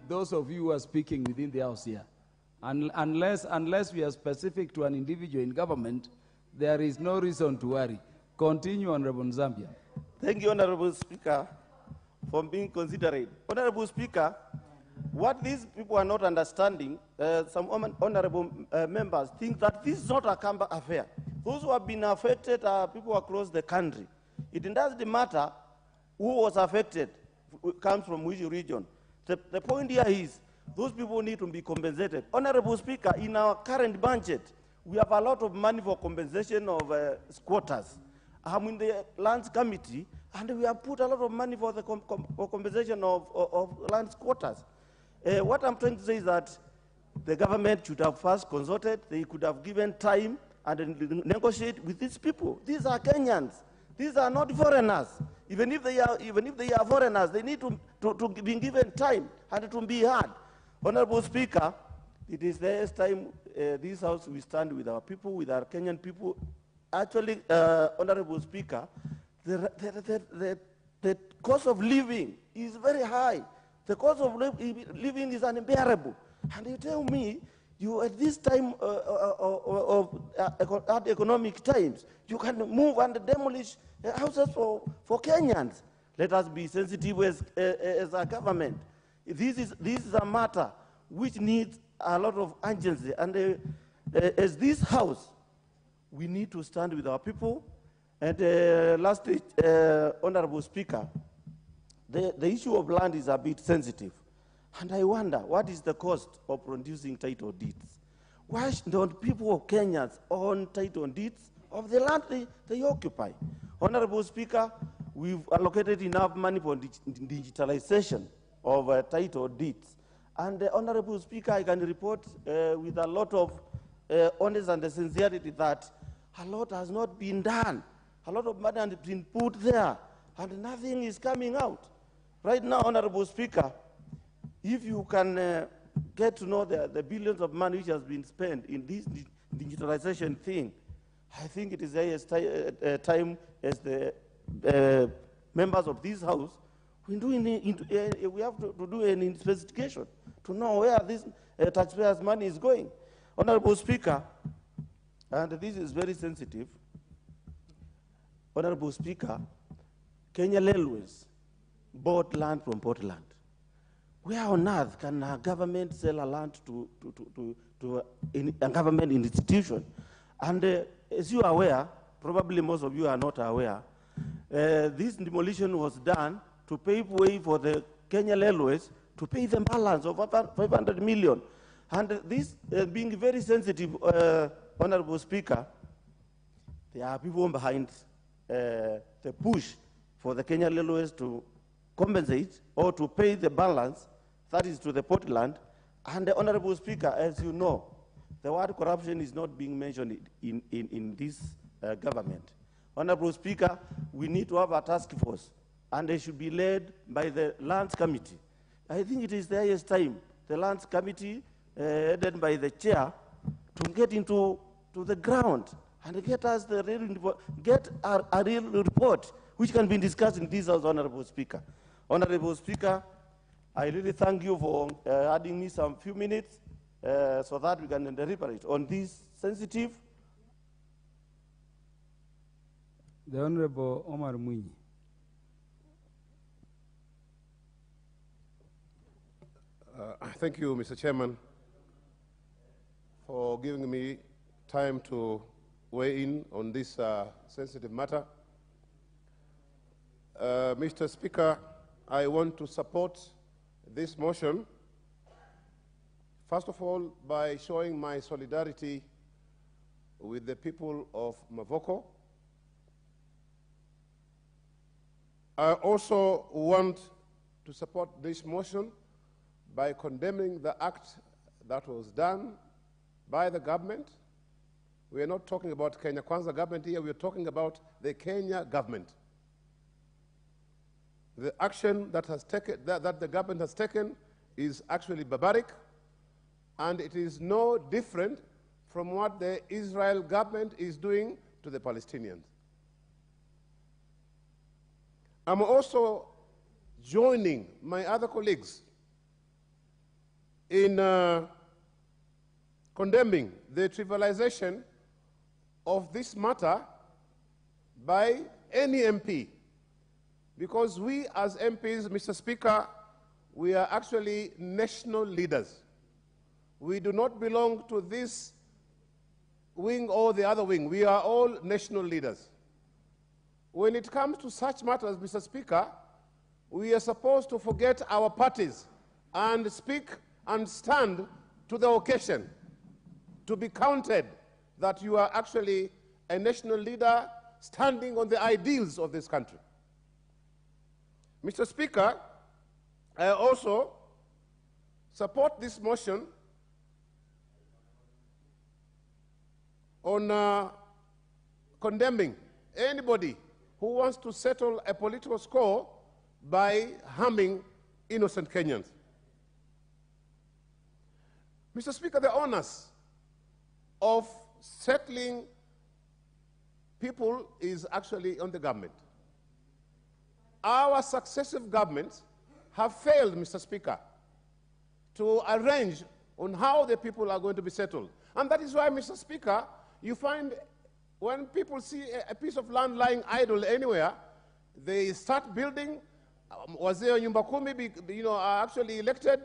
those of you who are speaking within the House here. Unless we are specific to an individual in government, there is no reason to worry. Continue, Honorable Zambia. Thank you, Honorable Speaker, for being considerate. Honorable Speaker, what these people are not understanding, some honorable members think that this is not a Kamba affair. Those who have been affected are people across the country. It doesn't matter who was affected, comes from which region. The point here is, those people need to be compensated. Honorable Speaker, in our current budget, we have a lot of money for compensation of squatters. I'm in the Lands Committee, and we have put a lot of money for the for compensation of land squatters. What I'm trying to say is that the government should have first consulted. They could have given time and negotiate with these people. These are Kenyans. These are not foreigners. Even if they are foreigners, they need to be given time and to be heard. Honorable Speaker, it is the time this House we stand with our people, with our Kenyan people. Actually, Honorable Speaker, the cost of living is very high. The cost of living is unbearable. And you tell me, you at this time of economic times, you can move and demolish houses for Kenyans. Let us be sensitive as a government. This is a matter which needs a lot of urgency. And as this House, we need to stand with our people. And lastly, Honorable Speaker, the issue of land is a bit sensitive. And I wonder, what is the cost of producing title deeds? Why don't people of Kenyans own title deeds of the land they occupy? Honorable Speaker, we've allocated enough money for digitalization of title deeds. And Honorable Speaker, I can report with a lot of honesty and sincerity that a lot has not been done. A lot of money has been put there, and nothing is coming out. Right now, Honorable Speaker, if you can get to know the billions of money which has been spent in this digitalization thing, I think it is the time as the members of this House, we have to do an investigation to know where this taxpayers' money is going. Honorable Speaker, and this is very sensitive, Honorable Speaker, Kenya Railways bought land from Portland. Where on earth can a government sell a land to a government institution? And as you are aware, probably most of you are not aware, this demolition was done to pave way for the Kenya Railways to pay the balance of 500 million. And this being very sensitive, Honorable Speaker, there are people behind the push for the Kenya Railways to compensate or to pay the balance, that is to the Portland. And the Honorable Speaker, as you know, the word corruption is not being mentioned in this government. Honorable Speaker, we need to have a task force, and they should be led by the Lands Committee. I think it is the highest time the Lands Committee, headed by the chair, to get into the ground and get us the real, get a real report which can be discussed in this House, Honorable Speaker. Honorable Speaker, I really thank you for adding me some few minutes so that we can deliberate on this sensitive. The Honorable Omar Mwinyi. Thank you, Mr. Chairman, for giving me time to weigh in on this sensitive matter. Mr. Speaker, I want to support this motion, first of all, by showing my solidarity with the people of Mavoko. I also want to support this motion by condemning the act that was done by the government. We are not talking about Kenya Kwanza government here, we are talking about the Kenya government. The action that the government has taken is actually barbaric, and it is no different from what the Israel government is doing to the Palestinians. I'm also joining my other colleagues in condemning the trivialization of this matter by any MP, because we as MPs, Mr. Speaker, we are actually national leaders. We do not belong to this wing or the other wing. We are all national leaders. When it comes to such matters, Mr. Speaker, we are supposed to forget our parties and speak and stand to the occasion, to be counted that you are actually a national leader standing on the ideals of this country. Mr. Speaker, I also support this motion on condemning anybody who wants to settle a political score by harming innocent Kenyans. Mr. Speaker, the onus of settling people is actually on the government. Our successive governments have failed, Mr. Speaker, to arrange on how the people are going to be settled. And that is why, Mr. Speaker, you find when people see a piece of land lying idle anywhere, they start building. Wazee Nyumba Kumi, are actually elected.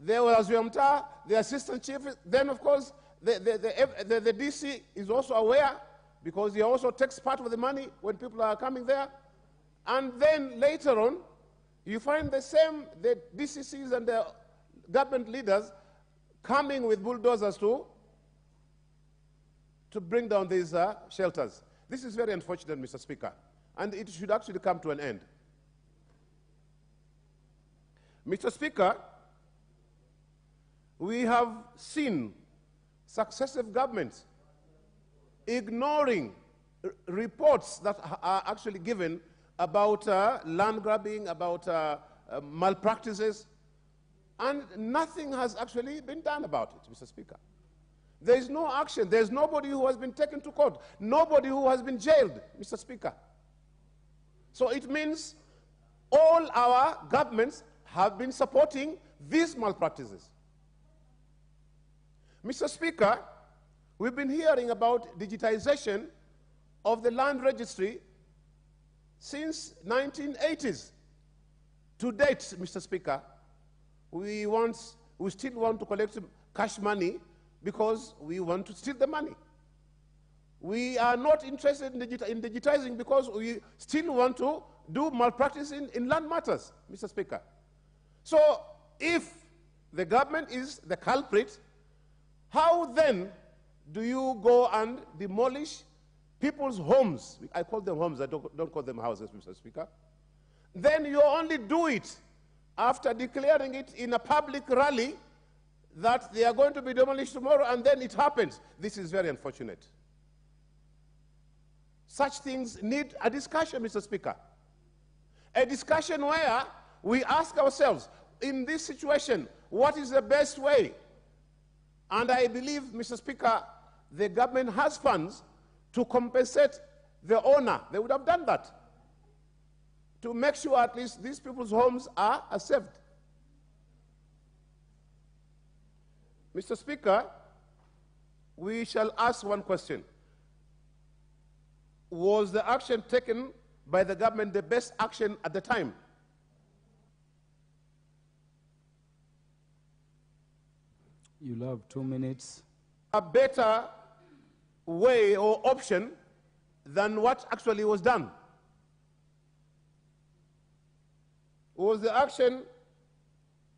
There was Mta, the assistant chief. Then, of course, the DC is also aware because he also takes part of the money when people are coming there. And then later on, you find the DCCs and the government leaders coming with bulldozers to bring down these shelters. This is very unfortunate, Mr. Speaker, and it should actually come to an end. Mr. Speaker, we have seen successive governments ignoring reports that are actually given about land grabbing, about malpractices, and nothing has actually been done about it, Mr. Speaker. There is no action. There is nobody who has been taken to court, nobody who has been jailed, Mr. Speaker. So it means all our governments have been supporting these malpractices. Mr. Speaker, we've been hearing about digitization of the land registry since 1980s. To date, Mr. Speaker, we still want to collect cash money because we want to steal the money. We are not interested in digitizing because we still want to do malpractice in land matters, Mr. Speaker. So if the government is the culprit, how then do you go and demolish people's homes? I call them homes, I don't call them houses, Mr. Speaker. Then you only do it after declaring it in a public rally that they are going to be demolished tomorrow, and then it happens. This is very unfortunate. Such things need a discussion, Mr. Speaker. A discussion where we ask ourselves, in this situation, what is the best way? And I believe, Mr. Speaker, the government has funds to compensate the owner. They would have done that to make sure at least these people's homes are saved. Mr. Speaker, we shall ask one question. Was the action taken by the government the best action at the time? You'll have 2 minutes. A better way or option than what actually was done? Was the action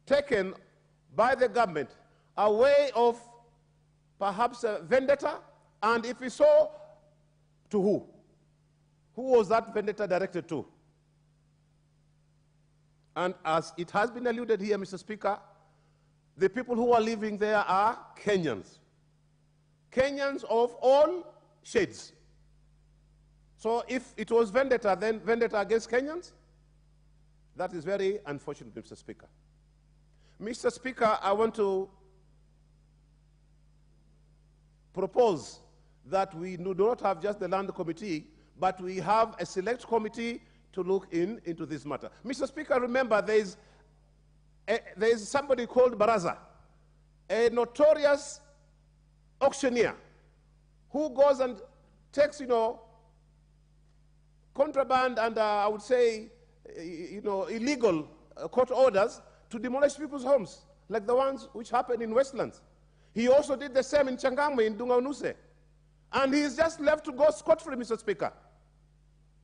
taken by the government a way of perhaps a vendetta? And if so, to who? Who was that vendetta directed to? And as it has been alluded here, Mr. Speaker, the people who are living there are Kenyans. Kenyans of all shades. So if it was vendetta, then vendetta against Kenyans? That is very unfortunate, Mr. Speaker. Mr. Speaker, I want to propose that we do not have just the land committee, but we have a select committee to look into this matter. Mr. Speaker, remember there is somebody called Baraza. a notorious auctioneer who goes and takes, contraband and I would say, illegal court orders to demolish people's homes, like the ones which happened in Westlands. He also did the same in Changamwe, in Dungaunuse. And he is just left to go scot-free, Mr. Speaker.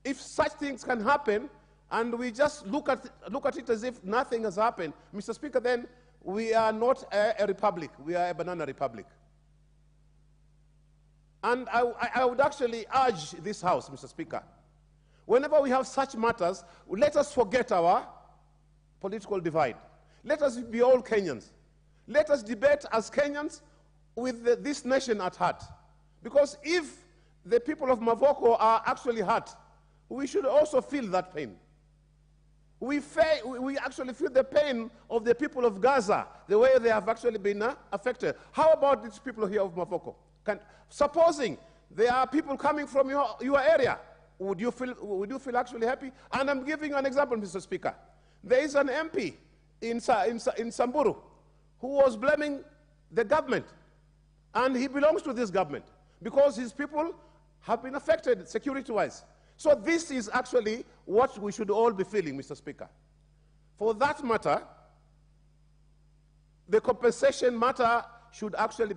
If such things can happen, and we just look at it as if nothing has happened, Mr. Speaker, then we are not a republic. We are a banana republic. And I would actually urge this House, Mr. Speaker, whenever we have such matters, let us forget our political divide. Let us be all Kenyans. Let us debate as Kenyans with this nation at heart. Because if the people of Mavoko are actually hurt, we should also feel that pain. We actually feel the pain of the people of Gaza, the way they have actually been affected. How about these people here of Mavoko? Supposing there are people coming from your area, would you feel actually happy? And I'm giving you an example, Mr. Speaker. There is an MP in Samburu who was blaming the government, and he belongs to this government because his people have been affected security-wise. So this is actually what we should all be feeling, Mr. Speaker. For that matter, the compensation matter should actually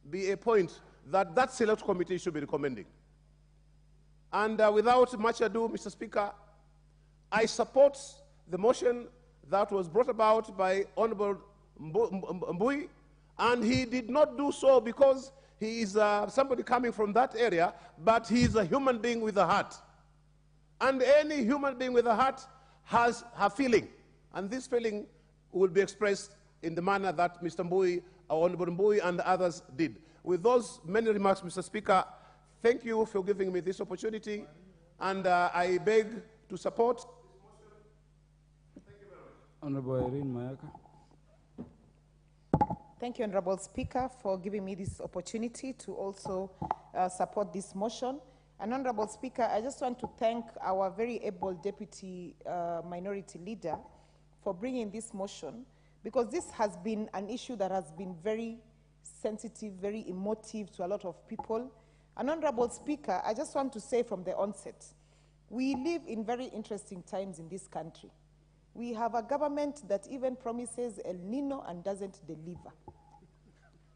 be a point that select committee should be recommending. And without much ado, Mr. Speaker, I support the motion that was brought about by Honorable Mbui, and he did not do so because he is somebody coming from that area, but he is a human being with a heart. And any human being with a heart has a feeling, and this feeling will be expressed in the manner that Mr. Mbui, Honorable Mbui, and others did. With those many remarks, Mr. Speaker, thank you for giving me this opportunity, and I beg to support. Thank you very much. Honorable Irene Mayaka. Thank you, Honorable Speaker, for giving me this opportunity to also support this motion. And Honorable Speaker, I just want to thank our very able Deputy Minority Leader for bringing this motion, because this has been an issue that has been very sensitive, very emotive to a lot of people. And Honorable Speaker, I just want to say from the onset, we live in very interesting times in this country. We have a government that even promises El Nino and doesn't deliver.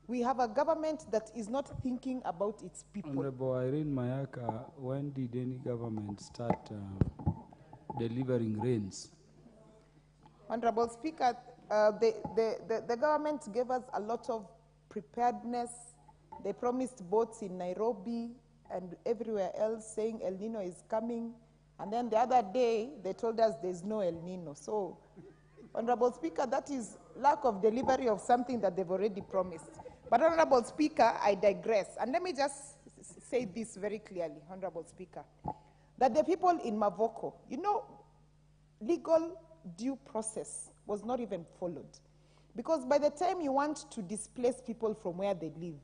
We have a government that is not thinking about its people. Honorable Irene Mayaka, when did any government start delivering rains? Honorable Speaker, the government gave us a lot of preparedness. They promised boats in Nairobi and everywhere else saying El Nino is coming. And then the other day, they told us there's no El Nino. So, Honorable Speaker, that is lack of delivery of something that they've already promised. But Honorable Speaker, I digress. And let me just say this very clearly, Honorable Speaker, that the people in Mavoko, legal due process was not even followed. Because by the time you want to displace people from where they live,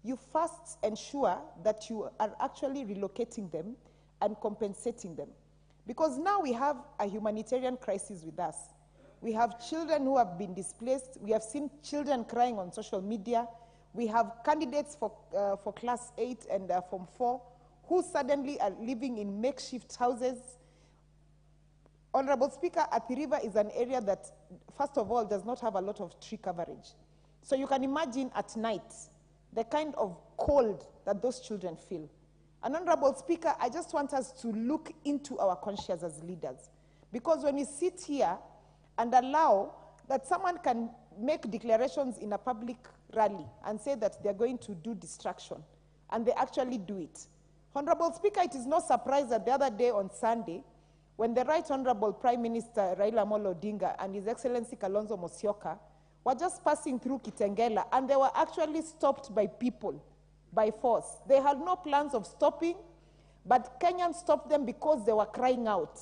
you first ensure that you are actually relocating them and compensating them. Because now we have a humanitarian crisis with us. We have children who have been displaced. We have seen children crying on social media. We have candidates for Class 8 and Form 4 who suddenly are living in makeshift houses. Honorable Speaker, Athi River is an area that, first of all, does not have a lot of tree coverage. So you can imagine at night the kind of cold that those children feel. And Honorable Speaker, I just want us to look into our conscience as leaders. Because when we sit here and allow that someone can make declarations in a public rally and say that they're going to do destruction, and they actually do it. Honorable Speaker, it is no surprise that the other day on Sunday, when the Right Honorable Prime Minister Raila Amolo Odinga and His Excellency Kalonzo Musyoka were just passing through Kitengela, and they were actually stopped by people, by force. They had no plans of stopping, but Kenyans stopped them because they were crying out.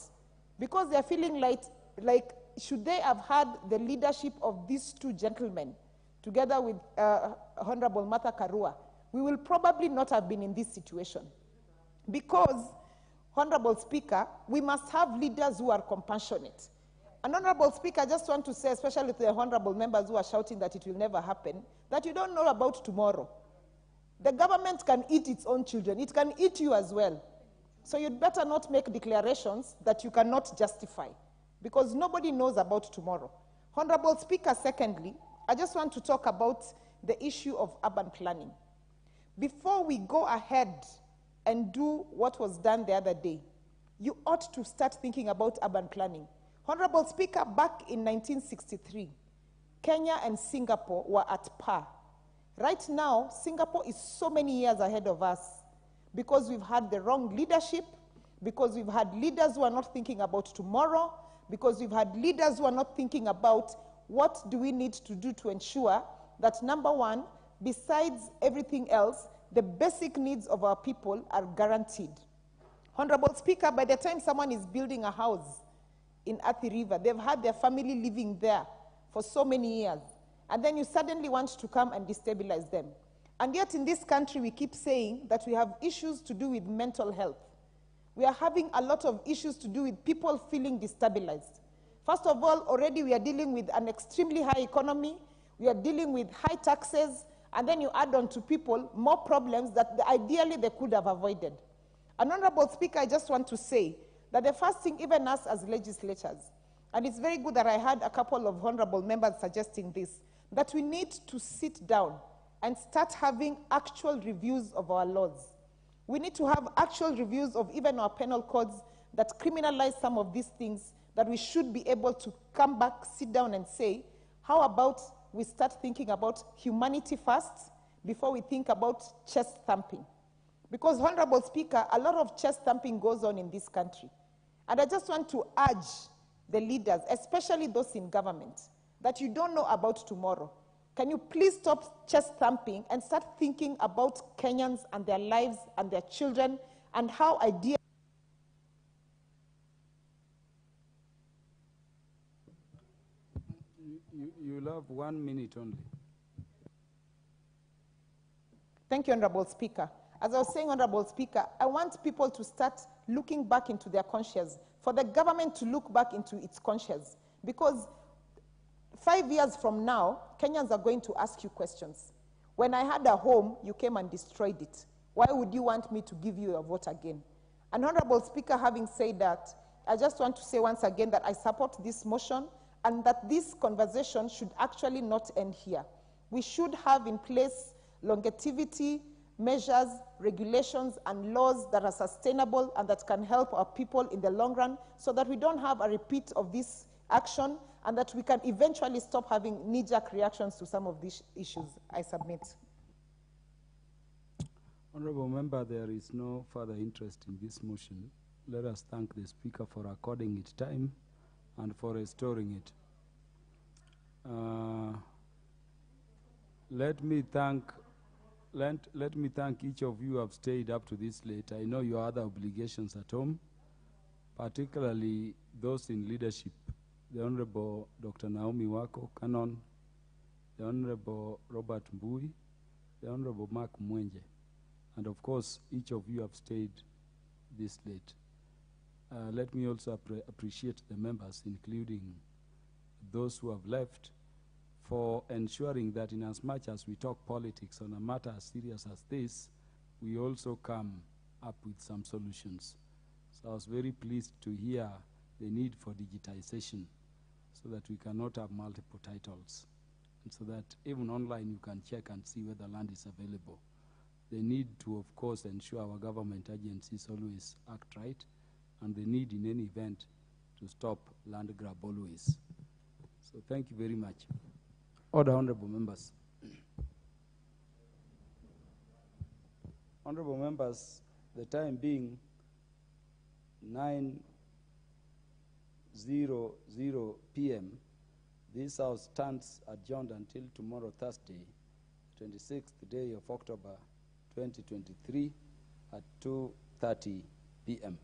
Because they're feeling like should they have had the leadership of these two gentlemen, together with Honorable Martha Karua, we will probably not have been in this situation. Because, Honorable Speaker, we must have leaders who are compassionate. And Honorable Speaker, I just want to say, especially to the honorable members who are shouting that it will never happen, that you don't know about tomorrow. The government can eat its own children. It can eat you as well. So you'd better not make declarations that you cannot justify, because nobody knows about tomorrow. Honorable Speaker, secondly, I just want to talk about the issue of urban planning. Before we go ahead and do what was done the other day, you ought to start thinking about urban planning. Honorable Speaker, back in 1963, Kenya and Singapore were at par. Right now, Singapore is so many years ahead of us because we've had the wrong leadership, because we've had leaders who are not thinking about tomorrow, because we've had leaders who are not thinking about what do we need to do to ensure that, number one, besides everything else, the basic needs of our people are guaranteed. Honorable Speaker, by the time someone is building a house in Athi River, they've had their family living there for so many years, and then you suddenly want to come and destabilize them. And yet in this country, we keep saying that we have issues to do with mental health. We are having a lot of issues to do with people feeling destabilized. First of all, already we are dealing with an extremely high economy, we are dealing with high taxes, and then you add on to people more problems that ideally they could have avoided. And Honorable Speaker, I just want to say that the first thing, even us as legislators, and it's very good that I had a couple of honorable members suggesting this, that we need to sit down and start having actual reviews of our laws. We need to have actual reviews of even our penal codes that criminalize some of these things, that we should be able to come back, sit down and say, how about we start thinking about humanity first before we think about chest thumping? Because, Honorable Speaker, a lot of chest thumping goes on in this country. And I just want to urge the leaders, especially those in government, that you don't know about tomorrow. Can you please stop chest thumping and start thinking about Kenyans and their lives and their children and how ideal. You'll have 1 minute only. Thank you, Honorable Speaker. As I was saying, Honorable Speaker, I want people to start looking back into their conscience, for the government to look back into its conscience, because 5 years from now, Kenyans are going to ask you questions. When I had a home, you came and destroyed it. Why would you want me to give you a vote again? And Honorable Speaker, having said that, I just want to say once again that I support this motion and that this conversation should actually not end here. We should have in place longevity measures, regulations, and laws that are sustainable and that can help our people in the long run, so that we don't have a repeat of this action and that we can eventually stop having knee-jerk reactions to some of these issues. I submit. Honorable Member, there is no further interest in this motion. Let us thank the Speaker for according it time and for restoring it. Let me thank each of you who have stayed up to this late. I know your other obligations at home, particularly those in leadership, the Honorable Dr. Naomi Wako, Canon, the Honorable Robert Mbui, the Honorable Mark Mwenje, and of course, each of you have stayed this late. Let me also appreciate the members, including those who have left, for ensuring that in as much as we talk politics on a matter as serious as this, we also come up with some solutions. So I was very pleased to hear the need for digitization so that we cannot have multiple titles, and so that even online you can check and see whether land is available. The need to, of course, ensure our government agencies always act right, and the need in any event to stop land grab always. So thank you very much. Order, honorable members. Honorable members, the time being 9:00 p.m., this House stands adjourned until tomorrow, Thursday, 26th day of October 2023 at 2:30 p.m.